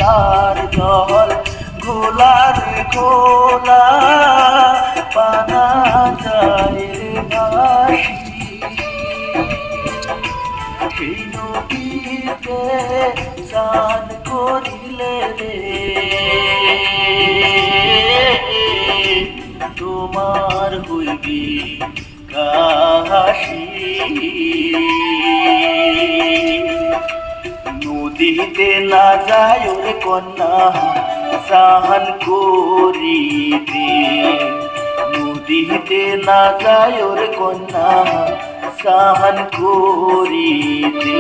দরিয়ার জল ঘোলা রে ঘোলা পানা যায় রে ভাসি সেই নদীতে স্নান করিলে রে তোমার হইবি কাশি নদীতে না যায় ওরে কন্যা স্নান করিতে নদীতে না যায় ওরে কন্যা স্নান করিতে